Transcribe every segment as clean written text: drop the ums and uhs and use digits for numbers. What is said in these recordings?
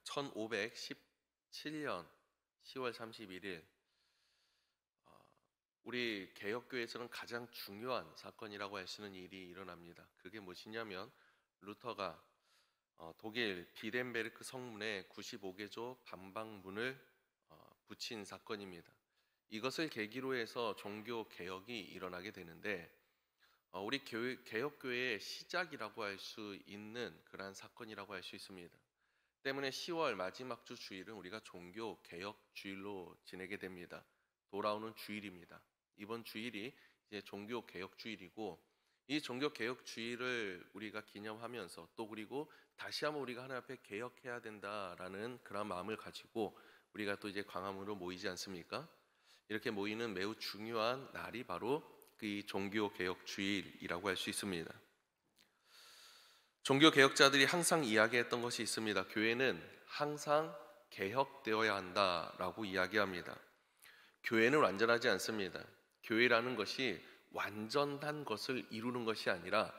1517년 10월 31일 우리 개혁교회에서는 가장 중요한 사건이라고 할 수 있는 일이 일어납니다. 그게 무엇이냐면 루터가 독일 비덴베르크 성문에 95개조 반박문을 붙인 사건입니다. 이것을 계기로 해서 종교 개혁이 일어나게 되는데 우리 개혁교회의 시작이라고 할 수 있는 그러한 사건이라고 할 수 있습니다. 때문에 10월 마지막 주 주일은 우리가 종교 개혁 주일로 지내게 됩니다. 돌아오는 주일입니다. 이번 주일이 이제 종교 개혁 주일이고, 이 종교 개혁 주일을 우리가 기념하면서 또 그리고 다시 한번 우리가 하나님 앞에 개혁해야 된다라는 그런 마음을 가지고 우리가 또 이제 광화문으로 모이지 않습니까? 이렇게 모이는 매우 중요한 날이 바로 그 종교 개혁 주일이라고 할 수 있습니다. 종교 개혁자들이 항상 이야기했던 것이 있습니다. 교회는 항상 개혁되어야 한다라고 이야기합니다. 교회는 완전하지 않습니다. 교회라는 것이 완전한 것을 이루는 것이 아니라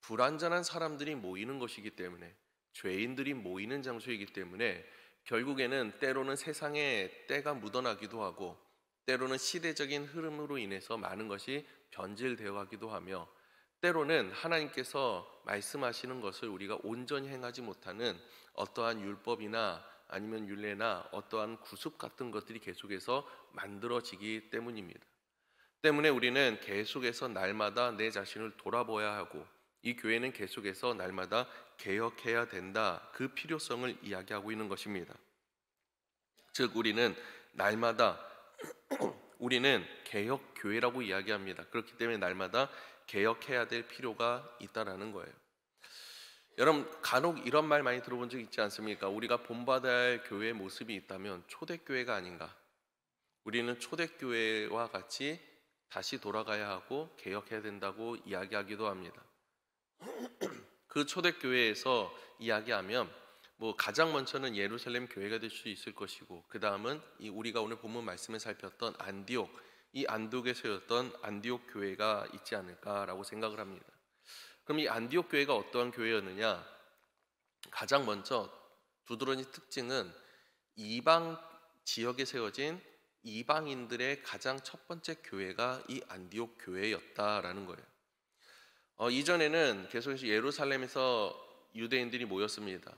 불완전한 사람들이 모이는 것이기 때문에, 죄인들이 모이는 장소이기 때문에 결국에는 때로는 세상에 때가 묻어나기도 하고 때로는 시대적인 흐름으로 인해서 많은 것이 변질되어 가기도 하며, 때로는 하나님께서 말씀하시는 것을 우리가 온전히 행하지 못하는 어떠한 율법이나 아니면 율례나 어떠한 구습 같은 것들이 계속해서 만들어지기 때문입니다. 때문에 우리는 계속해서 날마다 내 자신을 돌아보아야 하고, 이 교회는 계속해서 날마다 개혁해야 된다, 그 필요성을 이야기하고 있는 것입니다. 즉 우리는 날마다 우리는 개혁교회라고 이야기합니다. 그렇기 때문에 날마다 개혁해야 될 필요가 있다라는 거예요. 여러분, 간혹 이런 말 많이 들어본 적 있지 않습니까? 우리가 본받아야 할 교회의 모습이 있다면 초대교회가 아닌가? 우리는 초대교회와 같이 다시 돌아가야 하고 개혁해야 된다고 이야기하기도 합니다. 그 초대교회에서 이야기하면 가장 먼저는 예루살렘 교회가 될 수 있을 것이고, 그 다음은 우리가 오늘 본문 말씀에 살폈던 안디옥, 이 안디옥에 세웠던 안디옥 교회가 있지 않을까라고 생각을 합니다. 그럼 이 안디옥 교회가 어떠한 교회였느냐? 가장 먼저 두드러진 특징은 이방 지역에 세워진 이방인들의 가장 첫 번째 교회가 이 안디옥 교회였다라는 거예요. 이전에는 계속해서 예루살렘에서 유대인들이 모였습니다.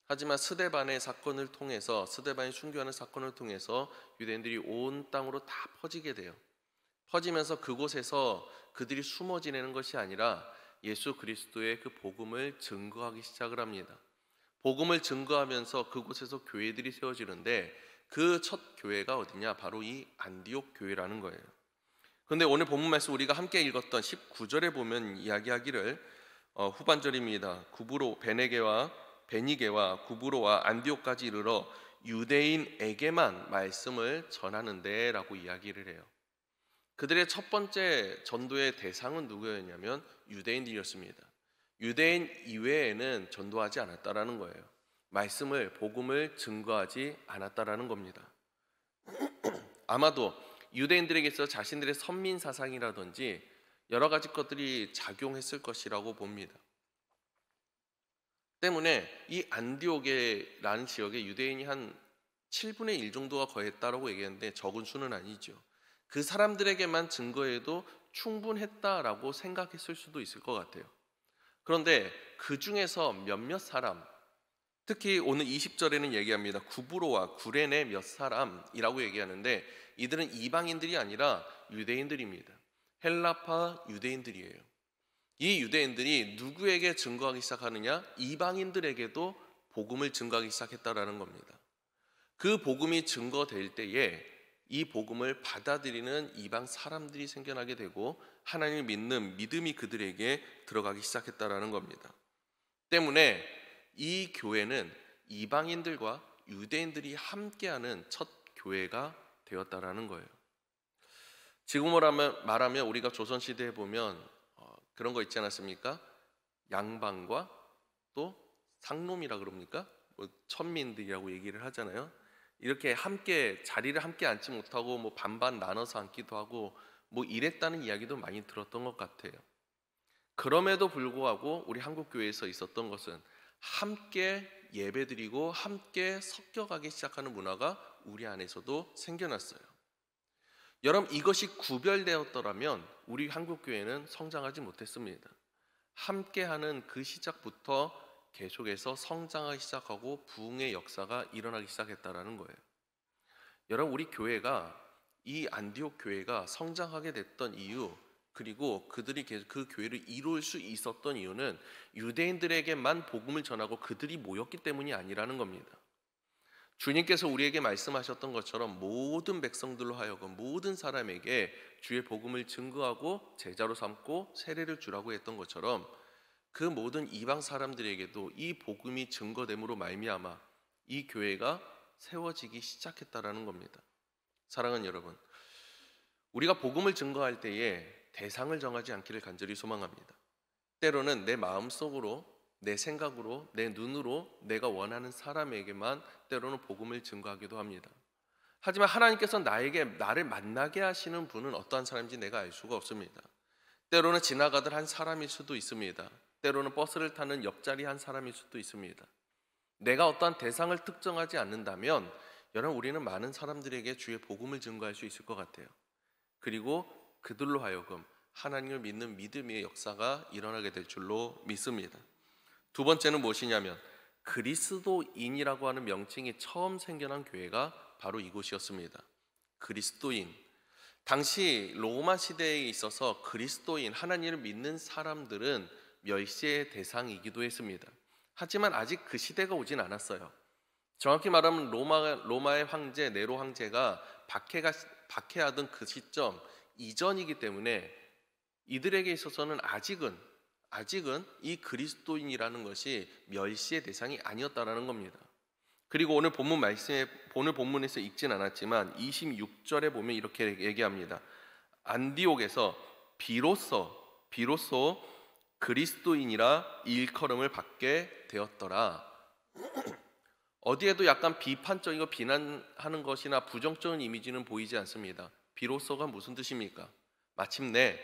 하지만 스데반의 사건을 통해서, 스데반이 순교하는 사건을 통해서 유대인들이 온 땅으로 다 퍼지게 돼요. 퍼지면서 그곳에서 그들이 숨어 지내는 것이 아니라 예수 그리스도의 그 복음을 증거하기 시작을 합니다. 복음을 증거하면서 그곳에서 교회들이 세워지는데, 그 첫 교회가 어디냐? 바로 이 안디옥 교회라는 거예요. 그런데 오늘 본문 말씀 우리가 함께 읽었던 19절에 보면 이야기하기를, 후반절입니다. 베니게와 구브로와 안디옥까지 이르러 유대인에게만 말씀을 전하는데 라고 이야기를 해요. 그들의 첫 번째 전도의 대상은 누구였냐면 유대인들이었습니다. 유대인 이외에는 전도하지 않았다라는 거예요. 말씀을, 복음을 증거하지 않았다라는 겁니다. 아마도 유대인들에게 있어 자신들의 선민 사상이라든지 여러 가지 것들이 작용했을 것이라고 봅니다. 때문에 이 안디옥이라는 지역에 유대인이 한 7분의 1 정도가 거했다라고 얘기했는데 적은 수는 아니죠. 그 사람들에게만 증거해도 충분했다라고 생각했을 수도 있을 것 같아요. 그런데 그 중에서 몇몇 사람, 특히 오늘 20절에는 얘기합니다. 구브로와 구레네 몇 사람이라고 얘기하는데, 이들은 이방인들이 아니라 유대인들입니다. 헬라파 유대인들이에요. 이 유대인들이 누구에게 증거하기 시작하느냐? 이방인들에게도 복음을 증거하기 시작했다라는 겁니다. 그 복음이 증거될 때에 이 복음을 받아들이는 이방 사람들이 생겨나게 되고 하나님을 믿는 믿음이 그들에게 들어가기 시작했다라는 겁니다. 때문에 이 교회는 이방인들과 유대인들이 함께하는 첫 교회가 되었다라는 거예요. 지금으로 말하면 우리가 조선시대에 보면 그런 거 있지 않았습니까? 양반과 또 상놈이라 그럽니까? 천민들이라고 얘기를 하잖아요. 이렇게 함께 자리를 함께 앉지 못하고 뭐 반반 나눠서 앉기도 하고 뭐 이랬다는 이야기도 많이 들었던 것 같아요. 그럼에도 불구하고 우리 한국 교회에서 있었던 것은 함께 예배드리고 함께 섞여가기 시작하는 문화가 우리 안에서도 생겨났어요. 여러분, 이것이 구별되었더라면 우리 한국 교회는 성장하지 못했습니다. 함께하는 그 시작부터 계속해서 성장하기 시작하고 부흥의 역사가 일어나기 시작했다라는 거예요. 여러분, 우리 교회가 이 안디옥 교회가 성장하게 됐던 이유, 그리고 그들이 계속 그 교회를 이룰 수 있었던 이유는 유대인들에게만 복음을 전하고 그들이 모였기 때문이 아니라는 겁니다. 주님께서 우리에게 말씀하셨던 것처럼 모든 백성들로 하여금 모든 사람에게 주의 복음을 증거하고 제자로 삼고 세례를 주라고 했던 것처럼 그 모든 이방 사람들에게도 이 복음이 증거됨으로 말미암아 이 교회가 세워지기 시작했다라는 겁니다. 사랑하는 여러분, 우리가 복음을 증거할 때에 대상을 정하지 않기를 간절히 소망합니다. 때로는 내 마음속으로, 내 생각으로, 내 눈으로 내가 원하는 사람에게만 때로는 복음을 증거하기도 합니다. 하지만 하나님께서 나를 만나게 하시는 분은 어떠한 사람인지 내가 알 수가 없습니다. 때로는 지나가던 한 사람일 수도 있습니다. 때로는 버스를 타는 옆자리 한 사람일 수도 있습니다. 내가 어떠한 대상을 특정하지 않는다면 여러분, 우리는 많은 사람들에게 주의 복음을 증거할 수 있을 것 같아요. 그리고 그들로 하여금 하나님을 믿는 믿음의 역사가 일어나게 될 줄로 믿습니다. 두 번째는 무엇이냐면 그리스도인이라고 하는 명칭이 처음 생겨난 교회가 바로 이곳이었습니다. 그리스도인. 당시 로마 시대에 있어서 그리스도인, 하나님을 믿는 사람들은 멸시의 대상이기도 했습니다. 하지만 아직 그 시대가 오진 않았어요. 정확히 말하면 로마의 황제 네로 황제가 박해하던 그 시점 이전이기 때문에 이들에게 있어서는 아직은 이 그리스도인이라는 것이 멸시의 대상이 아니었다라는 겁니다. 그리고 오늘 본문에서 읽진 않았지만 26절에 보면 이렇게 얘기합니다. 안디옥에서 비로소 그리스도인이라 일컬음을 받게 되었더라. 어디에도 약간 비판적이고 비난하는 것이나 부정적인 이미지는 보이지 않습니다. 비로소가 무슨 뜻입니까? 마침내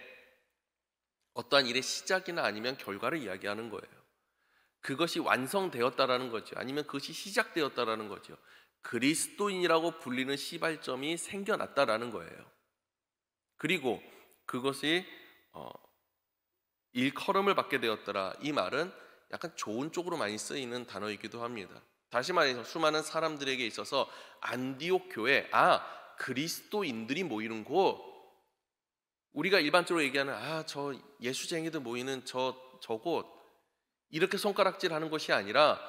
어떠한 일의 시작이나 아니면 결과를 이야기하는 거예요. 그것이 완성되었다라는 거죠. 아니면 그것이 시작되었다라는 거죠. 그리스도인이라고 불리는 시발점이 생겨났다라는 거예요. 그리고 그것이 일컬음을 받게 되었더라. 이 말은 약간 좋은 쪽으로 많이 쓰이는 단어이기도 합니다. 다시 말해서 수많은 사람들에게 있어서 안디옥 교회, 그리스도인들이 모이는 곳, 우리가 일반적으로 얘기하는 저 예수쟁이들 모이는 저곳, 이렇게 손가락질하는 것이 아니라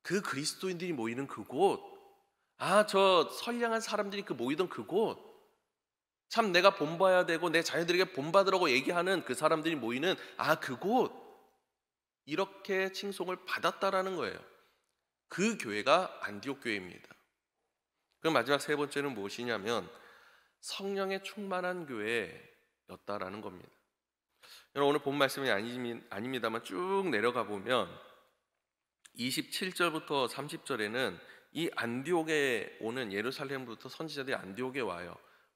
그 그리스도인들이 모이는 그곳, 저 선량한 사람들이 모이던 그곳, 참 내가 본받아야 되고 내 자녀들에게 본받으라고 얘기하는 그 사람들이 모이는 그곳, 이렇게 칭송을 받았다라는 거예요. 그 교회가 안디옥 교회입니다. 그럼 마지막 세 번째는 무엇이냐면 성령에 충만한 교회였다라는 겁니다. 여러분, 오늘 본 말씀이 아닙니다만 쭉 내려가 보면 27절부터 30절에는 이 안디옥에 오는 예루살렘부터 선지자들이 안디옥에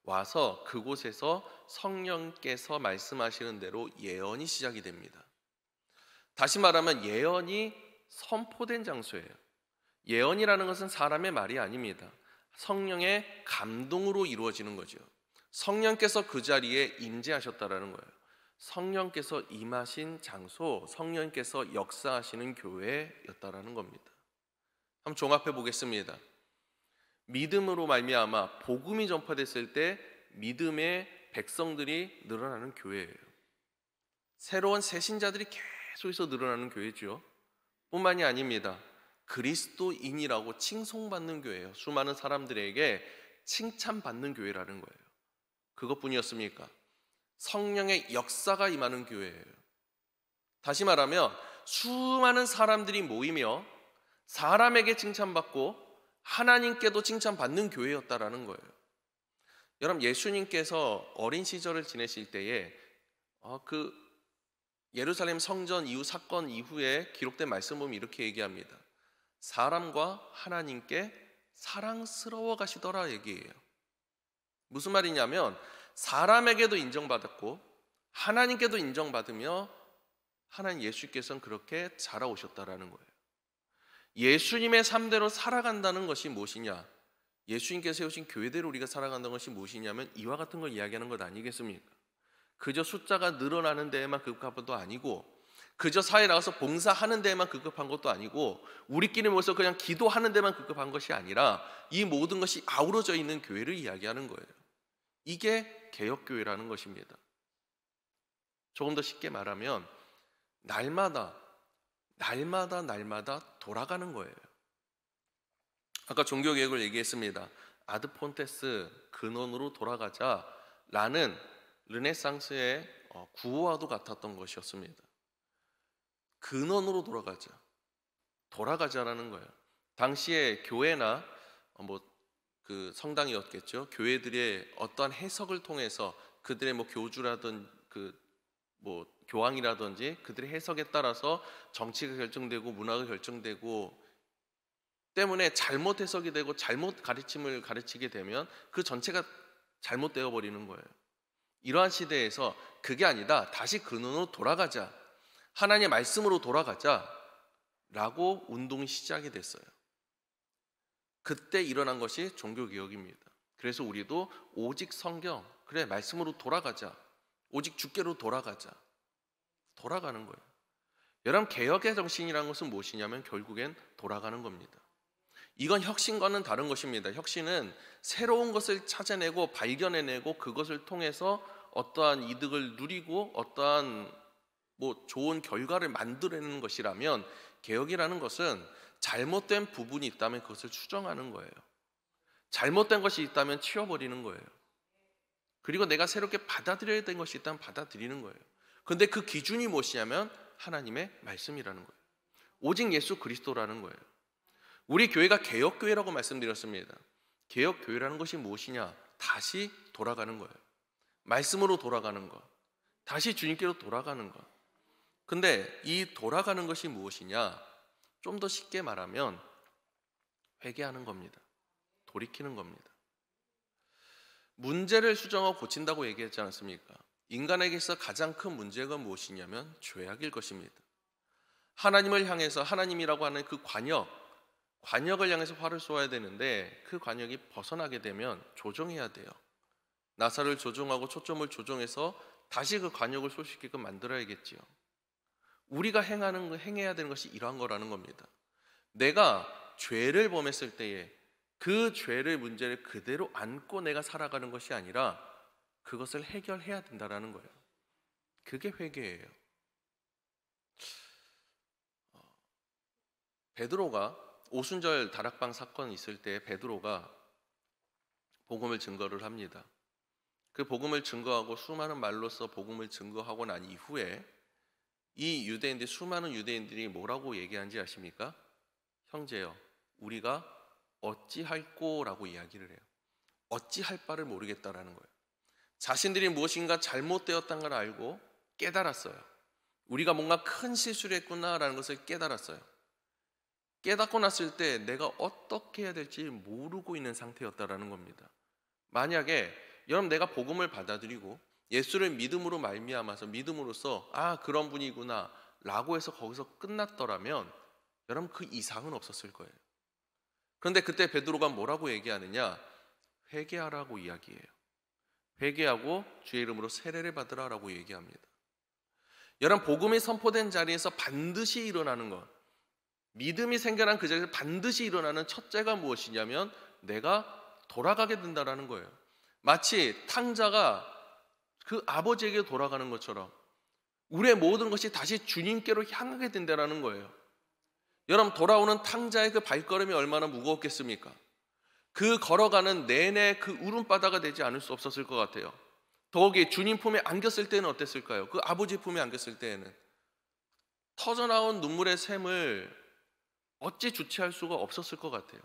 와서 그곳에서 성령께서 말씀하시는 대로 예언이 시작이 됩니다. 다시 말하면 예언이 선포된 장소예요. 예언이라는 것은 사람의 말이 아닙니다. 성령의 감동으로 이루어지는 거죠. 성령께서 그 자리에 임재하셨다라는 거예요. 성령께서 임하신 장소, 성령께서 역사하시는 교회였다라는 겁니다. 한번 종합해 보겠습니다. 믿음으로 말미암아 복음이 전파됐을 때 믿음의 백성들이 늘어나는 교회예요. 새로운 새신자들이 계속해서 늘어나는 교회죠. 뿐만이 아닙니다. 그리스도인이라고 칭송받는 교회예요. 수많은 사람들에게 칭찬받는 교회라는 거예요. 그것뿐이었습니까? 성령의 역사가 임하는 교회예요. 다시 말하면 수많은 사람들이 모이며 사람에게 칭찬받고 하나님께도 칭찬받는 교회였다라는 거예요. 여러분, 예수님께서 어린 시절을 지내실 때에 그 예루살렘 성전 이후 사건 이후에 기록된 말씀 보면 이렇게 얘기합니다. 사람과 하나님께 사랑스러워 가시더라 얘기예요. 무슨 말이냐면 사람에게도 인정받았고 하나님께도 인정받으며 하나님 예수께서는 그렇게 자라오셨다라는 거예요. 예수님의 삶대로 살아간다는 것이 무엇이냐? 예수님께서 세우신 교회대로 우리가 살아간다는 것이 무엇이냐면 이와 같은 걸 이야기하는 것 아니겠습니까? 그저 숫자가 늘어나는 데에만 급급한 것도 아니고 그저 사회에 나가서 봉사하는 데에만 급급한 것도 아니고 우리끼리 모여서 그냥 기도하는 데만 급급한 것이 아니라 이 모든 것이 아우러져 있는 교회를 이야기하는 거예요. 이게 개혁교회라는 것입니다. 조금 더 쉽게 말하면 날마다 돌아가는 거예요. 아까 종교개혁을 얘기했습니다. 아드 폰테스 근원으로 돌아가자라는 르네상스의 구호와도 같았던 것이었습니다. 근원으로 돌아가자라는 거예요. 당시에 교회나 그 성당이었겠죠. 교회들의 어떠한 해석을 통해서 그들의 교주라든 교황이라든지 그들의 해석에 따라서 정치가 결정되고 문화가 결정되고 때문에 잘못 해석이 되고 잘못 가르침을 가르치게 되면 그 전체가 잘못되어 버리는 거예요. 이러한 시대에서 그게 아니다. 다시 근원으로 돌아가자. 하나님의 말씀으로 돌아가자. 라고 운동이 시작이 됐어요. 그때 일어난 것이 종교개혁입니다. 그래서 우리도 오직 성경, 그래 말씀으로 돌아가자. 오직 주께로 돌아가자. 돌아가는 거예요. 여러분 개혁의 정신이라는 것은 무엇이냐면 결국엔 돌아가는 겁니다. 이건 혁신과는 다른 것입니다. 혁신은 새로운 것을 찾아내고 발견해내고 그것을 통해서 어떠한 이득을 누리고 어떠한 좋은 결과를 만들어내는 것이라면 개혁이라는 것은 잘못된 부분이 있다면 그것을 수정하는 거예요. 잘못된 것이 있다면 치워버리는 거예요. 그리고 내가 새롭게 받아들여야 되는 것이 있다면 받아들이는 거예요. 그런데 그 기준이 무엇이냐면 하나님의 말씀이라는 거예요. 오직 예수 그리스도라는 거예요. 우리 교회가 개혁교회라고 말씀드렸습니다. 개혁교회라는 것이 무엇이냐? 다시 돌아가는 거예요. 말씀으로 돌아가는 것, 다시 주님께로 돌아가는 것. 근데 이 돌아가는 것이 무엇이냐? 좀 더 쉽게 말하면 회개하는 겁니다. 돌이키는 겁니다. 문제를 수정하고 고친다고 얘기했지 않았습니까? 인간에게서 가장 큰 문제가 무엇이냐면 죄악일 것입니다. 하나님을 향해서 하나님이라고 하는 그 관역을 향해서 활을 쏘아야 되는데 그 관역이 벗어나게 되면 조정해야 돼요. 나사를 조정하고 초점을 조정해서 다시 그 관역을 쏠 수 있게끔 만들어야겠지요. 우리가 행해야 되는 것이 이러한 거라는 겁니다. 내가 죄를 범했을 때에 그 죄의 문제를 그대로 안고 내가 살아가는 것이 아니라 그것을 해결해야 된다는 거예요. 그게 회개예요. 베드로가 오순절 다락방 사건이 있을 때 베드로가 복음을 증거를 합니다. 그 복음을 증거하고 수많은 말로써 복음을 증거하고 난 이후에 이 유대인들, 수많은 유대인들이 뭐라고 얘기하는지 아십니까? 형제여, 우리가 어찌할꼬라고 이야기를 해요. 어찌할 바를 모르겠다라는 거예요. 자신들이 무엇인가 잘못되었다는 걸 알고 깨달았어요. 우리가 뭔가 큰 실수를 했구나라는 것을 깨달았어요. 깨닫고 났을 때 내가 어떻게 해야 될지 모르고 있는 상태였다라는 겁니다. 만약에 여러분 내가 복음을 받아들이고 예수를 믿음으로 말미암아서 믿음으로써 그런 분이구나 라고 해서 거기서 끝났더라면 여러분 그 이상은 없었을 거예요. 그런데 그때 베드로가 뭐라고 얘기하느냐? 회개하라고 이야기해요. 회개하고 주의 이름으로 세례를 받으라라고 얘기합니다. 여러분 복음이 선포된 자리에서 반드시 일어나는 것, 믿음이 생겨난 그 자리에서 반드시 일어나는 첫째가 무엇이냐면 내가 돌아가게 된다는 거예요. 마치 탕자가 그 아버지에게 돌아가는 것처럼 우리의 모든 것이 다시 주님께로 향하게 된다는 거예요. 여러분 돌아오는 탕자의 그 발걸음이 얼마나 무거웠겠습니까? 그 걸어가는 내내 그 울음바다가 되지 않을 수 없었을 것 같아요. 더욱이 주님 품에 안겼을 때는 어땠을까요? 그 아버지 품에 안겼을 때에는 터져나온 눈물의 샘을 어찌 주체할 수가 없었을 것 같아요.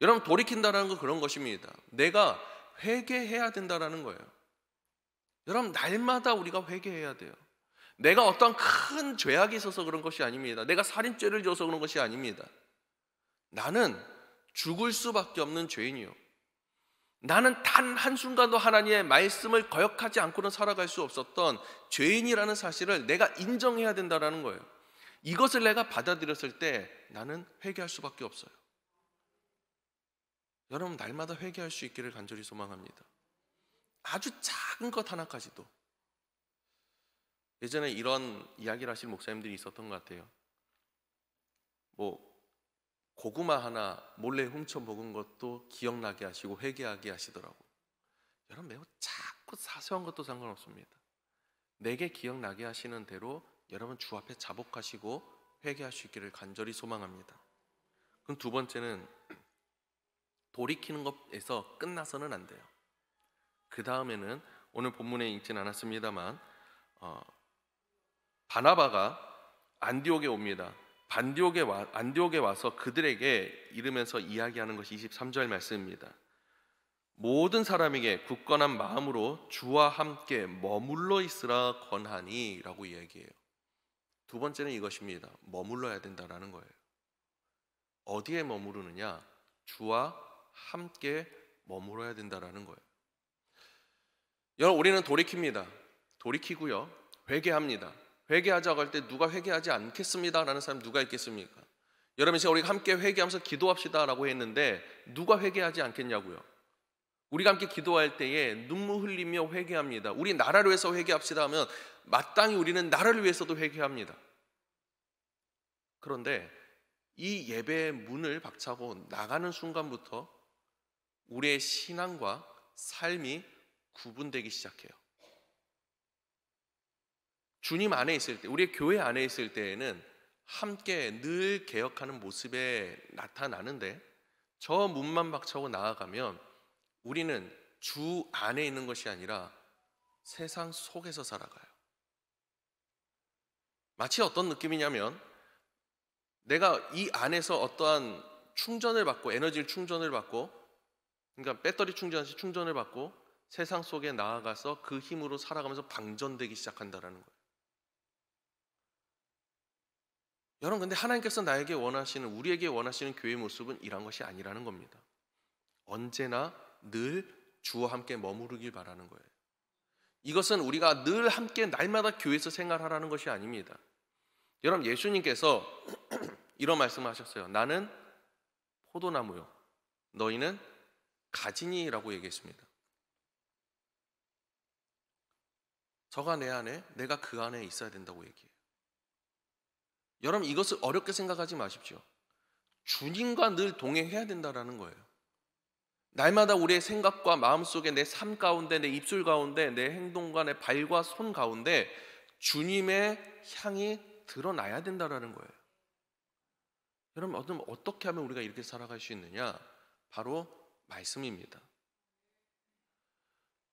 여러분 돌이킨다는 건 그런 것입니다. 내가 회개해야 된다는 거예요. 여러분 날마다 우리가 회개해야 돼요. 내가 어떤 큰 죄악이 있어서 그런 것이 아닙니다. 내가 살인죄를 지어서 그런 것이 아닙니다. 나는 죽을 수밖에 없는 죄인이요. 나는 단 한순간도 하나님의 말씀을 거역하지 않고는 살아갈 수 없었던 죄인이라는 사실을 내가 인정해야 된다는 거예요. 이것을 내가 받아들였을 때 나는 회개할 수밖에 없어요. 여러분, 날마다 회개할 수 있기를 간절히 소망합니다. 아주 작은 것 하나까지도. 예전에 이런 이야기를 하신 목사님들이 있었던 것 같아요. 고구마 하나 몰래 훔쳐 먹은 것도 기억나게 하시고 회개하게 하시더라고요. 여러분, 매우 작고 사소한 것도 상관없습니다. 내게 기억나게 하시는 대로 여러분 주 앞에 자복하시고 회개할 수 있기를 간절히 소망합니다. 그럼 두 번째는 돌이키는 것에서 끝나서는 안 돼요. 그 다음에는 오늘 본문에 읽진 않았습니다만 바나바가 안디옥에 옵니다. 안디옥에 와서 그들에게 이르면서 이야기하는 것이 23절 말씀입니다. 모든 사람에게 굳건한 마음으로 주와 함께 머물러 있으라 권하니 라고 이야기해요. 두 번째는 이것입니다. 머물러야 된다는 거예요. 어디에 머무르느냐? 주와 함께 머물러야 된다는 거예요. 여러분, 우리는 돌이킵니다. 돌이키고요, 회개합니다. 회개하자고 할 때 누가 회개하지 않겠습니다 라는 사람 누가 있겠습니까? 여러분, 지금 우리가 함께 회개하면서 기도합시다 라고 했는데 누가 회개하지 않겠냐고요? 우리가 함께 기도할 때에 눈물 흘리며 회개합니다. 우리 나라를 위해서 회개합시다 하면 마땅히 우리는 나라를 위해서도 회개합니다. 그런데 이 예배의 문을 박차고 나가는 순간부터 우리의 신앙과 삶이 구분되기 시작해요. 주님 안에 있을 때, 우리의 교회 안에 있을 때에는 함께 늘 개혁하는 모습에 나타나는데 저 문만 박차고 나아가면 우리는 주 안에 있는 것이 아니라 세상 속에서 살아가요. 마치 어떤 느낌이냐면 내가 이 안에서 어떠한 충전을 받고 에너지를 충전을 받고, 그러니까 배터리 충전시 충전을 받고 세상 속에 나아가서 그 힘으로 살아가면서 방전되기 시작한다는 거예요. 여러분, 근데 하나님께서 나에게 원하시는, 우리에게 원하시는 교회의 모습은 이런 것이 아니라는 겁니다. 언제나 늘 주와 함께 머무르길 바라는 거예요. 이것은 우리가 늘 함께 날마다 교회에서 생활하라는 것이 아닙니다. 여러분, 예수님께서 이런 말씀을 하셨어요. 나는 포도나무요, 너희는 가지니라고 얘기했습니다. 저가 내 안에, 내가 그 안에 있어야 된다고 얘기해요. 여러분, 이것을 어렵게 생각하지 마십시오. 주님과 늘 동행해야 된다는 거예요. 날마다 우리의 생각과 마음속에, 내 삶 가운데, 내 입술 가운데, 내 행동과 내 발과 손 가운데 주님의 향이 드러나야 된다는 거예요. 여러분, 어떻게 하면 우리가 이렇게 살아갈 수 있느냐? 바로 말씀입니다.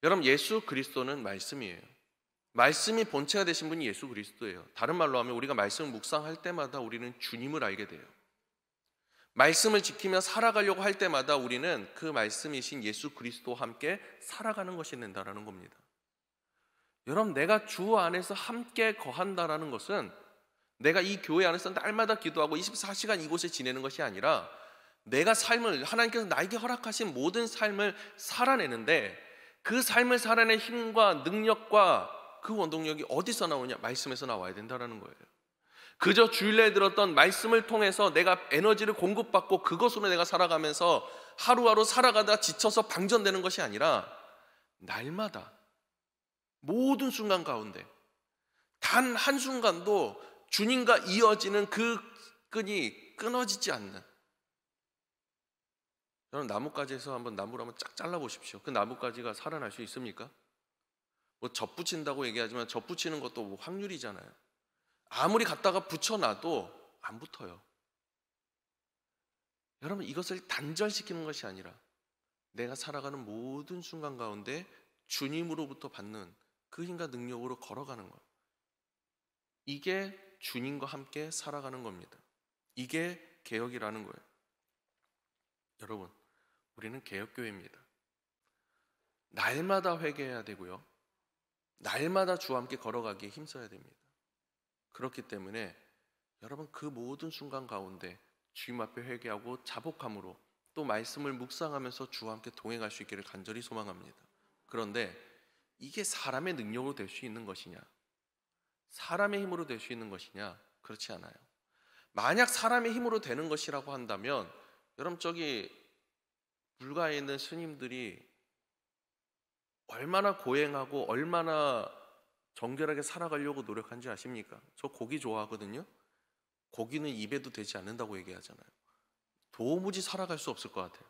여러분, 예수 그리스도는 말씀이에요. 말씀이 본체가 되신 분이 예수 그리스도예요. 다른 말로 하면 우리가 말씀을 묵상할 때마다 우리는 주님을 알게 돼요. 말씀을 지키며 살아가려고 할 때마다 우리는 그 말씀이신 예수 그리스도와 함께 살아가는 것이 된다는 겁니다. 여러분, 내가 주 안에서 함께 거한다는 것은 내가 이 교회 안에서 날마다 기도하고 24시간 이곳에 지내는 것이 아니라 내가 삶을, 하나님께서 나에게 허락하신 모든 삶을 살아내는데 그 삶을 살아낼 힘과 능력과 그 원동력이 어디서 나오냐? 말씀에서 나와야 된다는 거예요. 그저 주일에 들었던 말씀을 통해서 내가 에너지를 공급받고 그것으로 내가 살아가면서 하루하루 살아가다 지쳐서 방전되는 것이 아니라 날마다 모든 순간 가운데 단 한순간도 주님과 이어지는 그 끈이 끊어지지 않는. 여러분, 나뭇가지에서 나무를 한번 쫙 잘라보십시오. 그 나뭇가지가 살아날 수 있습니까? 젖붙인다고 얘기하지만 젖붙이는 것도 확률이잖아요. 아무리 갖다가 붙여놔도 안 붙어요. 여러분, 이것을 단절시키는 것이 아니라 내가 살아가는 모든 순간 가운데 주님으로부터 받는 그 힘과 능력으로 걸어가는 것. 이게 주님과 함께 살아가는 겁니다. 이게 개혁이라는 거예요. 여러분, 우리는 개혁교회입니다. 날마다 회개해야 되고요, 날마다 주와 함께 걸어가기에 힘써야 됩니다. 그렇기 때문에 여러분, 그 모든 순간 가운데 주님 앞에 회개하고 자복함으로 또 말씀을 묵상하면서 주와 함께 동행할 수 있기를 간절히 소망합니다. 그런데 이게 사람의 능력으로 될 수 있는 것이냐? 사람의 힘으로 될 수 있는 것이냐? 그렇지 않아요. 만약 사람의 힘으로 되는 것이라고 한다면 여러분 저기 불가에 있는 스님들이 얼마나 고행하고 얼마나 정결하게 살아가려고 노력한지 아십니까? 저 고기 좋아하거든요. 고기는 입에도 되지 않는다고 얘기하잖아요. 도무지 살아갈 수 없을 것 같아요.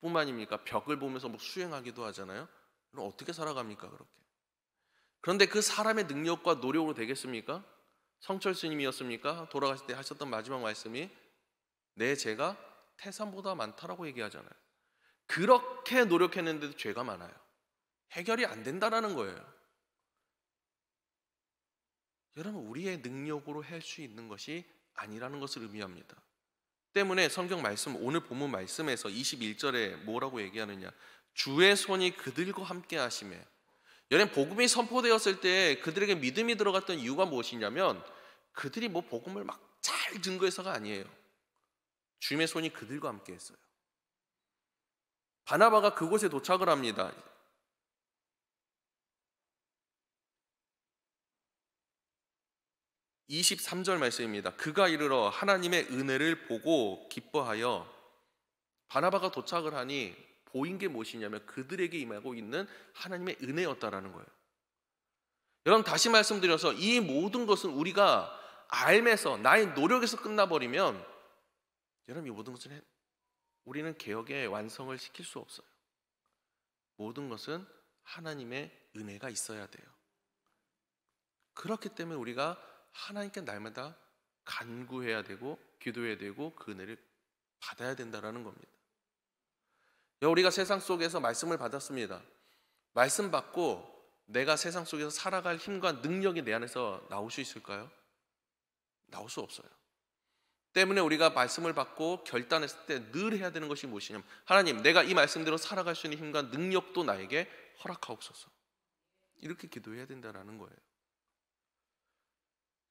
뿐만입니까? 벽을 보면서 뭐 수행하기도 하잖아요. 그럼 어떻게 살아갑니까 그렇게? 그런데 그 사람의 능력과 노력으로 되겠습니까? 성철 스님이었습니까? 돌아가실 때 하셨던 마지막 말씀이 내 죄가 태산보다 많다라고 얘기하잖아요. 그렇게 노력했는데도 죄가 많아요. 해결이 안 된다라는 거예요. 여러분 우리의 능력으로 할 수 있는 것이 아니라는 것을 의미합니다. 때문에 성경 말씀 오늘 본문 말씀에서 21절에 뭐라고 얘기하느냐? 주의 손이 그들과 함께 하심에. 여러분 복음이 선포되었을 때 그들에게 믿음이 들어갔던 이유가 무엇이냐면 그들이 뭐 복음을 막 잘 증거해서가 아니에요. 주님의 손이 그들과 함께 했어요. 바나바가 그곳에 도착을 합니다. 23절 말씀입니다. 그가 이르러 하나님의 은혜를 보고 기뻐하여. 바나바가 도착을 하니 보인 게 무엇이냐면 그들에게 임하고 있는 하나님의 은혜였다라는 거예요. 여러분 다시 말씀드려서 이 모든 것은 우리가 알면서 나의 노력에서 끝나버리면 여러분 이 모든 것은 우리는 개혁의 완성을 시킬 수 없어요. 모든 것은 하나님의 은혜가 있어야 돼요. 그렇기 때문에 우리가 하나님께 날마다 간구해야 되고 기도해야 되고 그 은혜를 받아야 된다는 겁니다. 우리가 세상 속에서 말씀을 받았습니다. 말씀 받고 내가 세상 속에서 살아갈 힘과 능력이 내 안에서 나올 수 있을까요? 나올 수 없어요. 때문에 우리가 말씀을 받고 결단했을 때 늘 해야 되는 것이 무엇이냐면 하나님 내가 이 말씀대로 살아갈 수 있는 힘과 능력도 나에게 허락하옵소서. 이렇게 기도해야 된다는 거예요.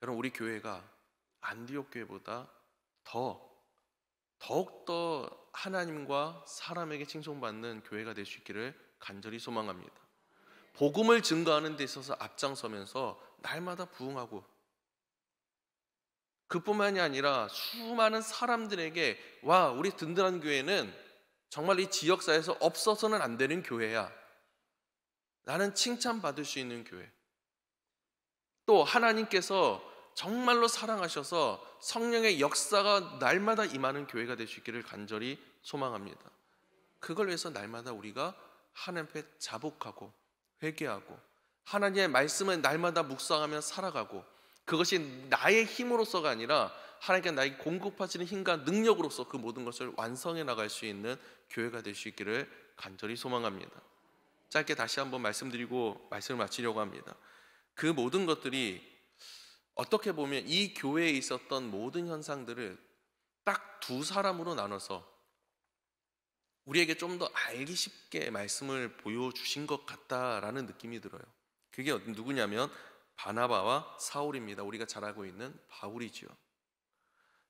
여러분 우리 교회가 안디옥 교회보다 더욱더 하나님과 사람에게 칭송받는 교회가 될 수 있기를 간절히 소망합니다. 복음을 증거하는 데 있어서 앞장서면서 날마다 부응하고 그뿐만이 아니라 수많은 사람들에게 와 우리 든든한 교회는 정말 이 지역사회에서 없어서는 안 되는 교회야 라는 칭찬받을 수 있는 교회, 또 하나님께서 정말로 사랑하셔서 성령의 역사가 날마다 임하는 교회가 될 수 있기를 간절히 소망합니다. 그걸 위해서 날마다 우리가 하나님 앞에 자복하고 회개하고 하나님의 말씀을 날마다 묵상하며 살아가고 그것이 나의 힘으로서가 아니라 하나님께 나에게 공급하시는 힘과 능력으로서 그 모든 것을 완성해 나갈 수 있는 교회가 될 수 있기를 간절히 소망합니다. 짧게 다시 한번 말씀드리고 말씀을 마치려고 합니다. 그 모든 것들이 어떻게 보면 이 교회에 있었던 모든 현상들을 딱 두 사람으로 나눠서 우리에게 좀 더 알기 쉽게 말씀을 보여주신 것 같다라는 느낌이 들어요. 그게 누구냐면 바나바와 사울입니다. 우리가 잘 알고 있는 바울이지요.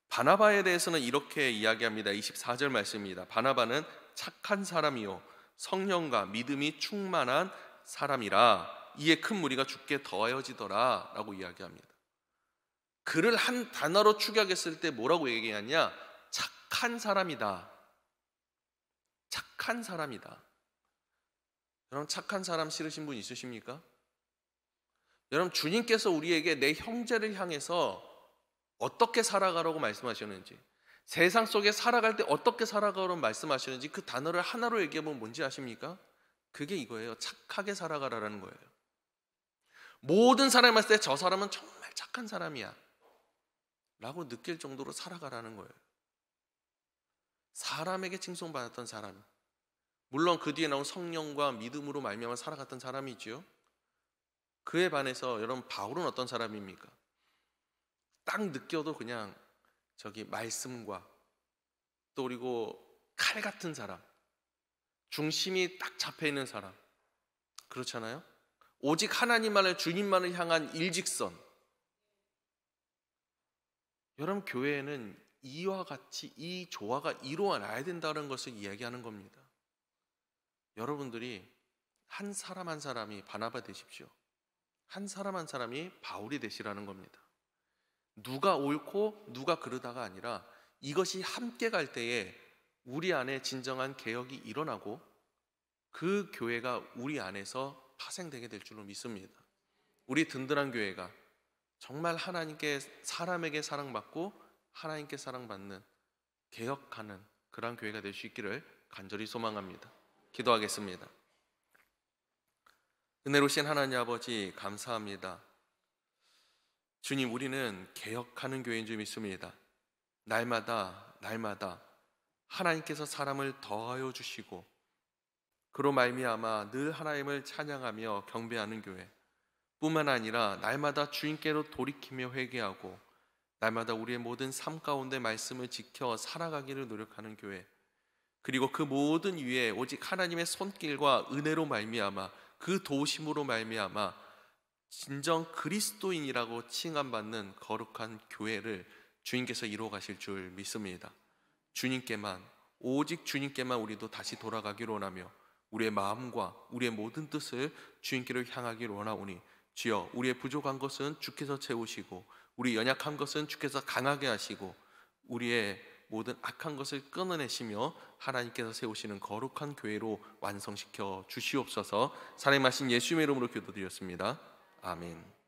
바나바에 대해서는 이렇게 이야기합니다. 24절 말씀입니다. 바나바는 착한 사람이요 성령과 믿음이 충만한 사람이라 이에 큰 무리가 죽게 더하여지더라 라고 이야기합니다. 그를 한 단어로 축약했을 때 뭐라고 얘기하냐? 착한 사람이다. 착한 사람이다. 여러분 착한 사람 싫으신 분 있으십니까? 여러분 주님께서 우리에게 내 형제를 향해서 어떻게 살아가라고 말씀하셨는지, 세상 속에 살아갈 때 어떻게 살아가라고 말씀하시는지 그 단어를 하나로 얘기하면 뭔지 아십니까? 그게 이거예요. 착하게 살아가라는 거예요. 모든 사람이 봤을 때 저 사람은 정말 착한 사람이야 라고 느낄 정도로 살아가라는 거예요. 사람에게 칭송받았던 사람, 물론 그 뒤에 나온 성령과 믿음으로 말미암아 살아갔던 사람이지요. 그에 반해서 여러분 바울은 어떤 사람입니까? 딱 느껴도 그냥 저기 말씀과 또 그리고 칼 같은 사람, 중심이 딱 잡혀있는 사람, 그렇잖아요? 오직 하나님만을 주님만을 향한 일직선. 여러분 교회에는 이와 같이 이 조화가 이루어나야 된다는 것을 이야기하는 겁니다. 여러분들이 한 사람 한 사람이 바나바 되십시오. 한 사람 한 사람이 바울이 되시라는 겁니다. 누가 옳고 누가 그르다가 아니라 이것이 함께 갈 때에 우리 안에 진정한 개혁이 일어나고 그 교회가 우리 안에서 파생되게 될 줄로 믿습니다. 우리 든든한 교회가 정말 하나님께 사람에게 사랑받고 하나님께 사랑받는 개혁하는 그런 교회가 될 수 있기를 간절히 소망합니다. 기도하겠습니다. 은혜로우신 하나님 아버지 감사합니다. 주님, 우리는 개혁하는 교회인 줄 믿습니다. 날마다 하나님께서 사람을 더하여 주시고 그로 말미암아 늘 하나님을 찬양하며 경배하는 교회 뿐만 아니라 날마다 주님께로 돌이키며 회개하고 날마다 우리의 모든 삶 가운데 말씀을 지켜 살아가기를 노력하는 교회, 그리고 그 모든 위에 오직 하나님의 손길과 은혜로 말미암아 그 도우심으로 말미암아 진정 그리스도인이라고 칭함받는 거룩한 교회를 주님께서 이루어 가실 줄 믿습니다. 주님께만, 오직 주님께만 우리도 다시 돌아가기를 원하며 우리의 마음과 우리의 모든 뜻을 주님께로 향하기를 원하오니 주여, 우리의 부족한 것은 주께서 채우시고 우리 연약한 것은 주께서 강하게 하시고 우리의 모든 악한 것을 끊어내시며 하나님께서 세우시는 거룩한 교회로 완성시켜 주시옵소서. 사랑하신 예수님의 이름으로 기도드렸습니다. 아멘.